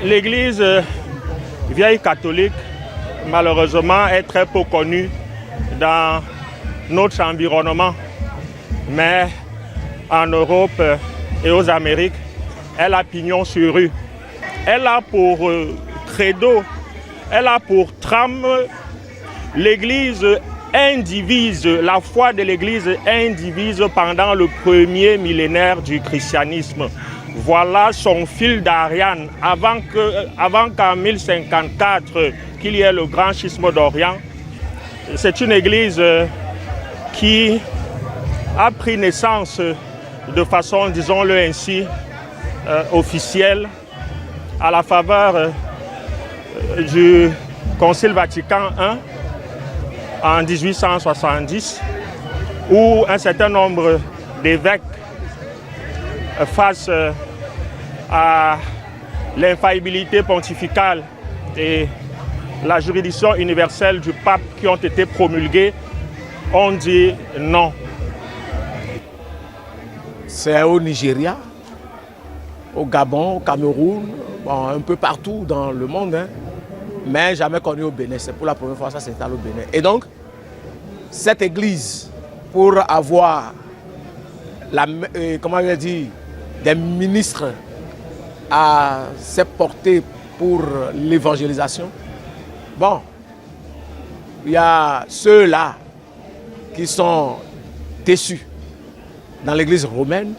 L'église vieille catholique, malheureusement, est très peu connue dans notre environnement. Mais en Europe et aux Amériques, elle a pignon sur rue. Elle a pour credo, elle a pour trame l'église indivise, la foi de l'église indivise pendant le premier millénaire du christianisme. Voilà son fil d'Ariane. Avant qu'en 1054, qu'il y ait le grand schisme d'Orient, c'est une église qui a pris naissance de façon, disons-le ainsi, officielle, à la faveur du Concile Vatican I en 1870, où un certain nombre d'évêques, face à l'infaillibilité pontificale et la juridiction universelle du pape qui ont été promulgués, ont dit non. C'est au Nigeria, au Gabon, au Cameroun, bon, un peu partout dans le monde, hein, mais jamais connu au Bénin. C'est pour la première fois que ça s'installe au Bénin. Et donc, cette église, pour avoir des ministres à ses portées pour l'évangélisation, bon, il y a ceux-là qui sont déçus dans l'église romaine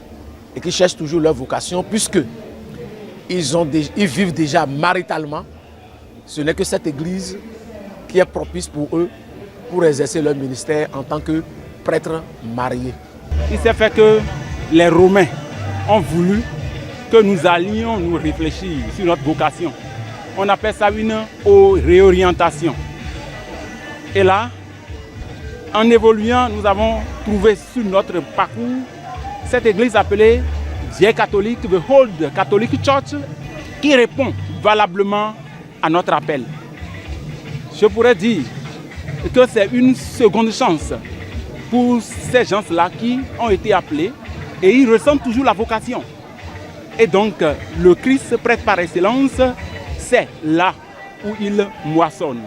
et qui cherchent toujours leur vocation, puisque ils vivent déjà maritalement. Ce n'est que cette église qui est propice pour eux pour exercer leur ministère en tant que prêtres mariés. Il s'est fait que les Romains ont voulu que nous allions nous réfléchir sur notre vocation. On appelle ça une réorientation. Et là, en évoluant, nous avons trouvé sur notre parcours cette église appelée Vieille Catholique, The Old Catholic Church, qui répond valablement à notre appel. Je pourrais dire que c'est une seconde chance pour ces gens-là qui ont été appelés et ils ressentent toujours la vocation. Et donc, le Christ prêtre par excellence, c'est là où il moissonne.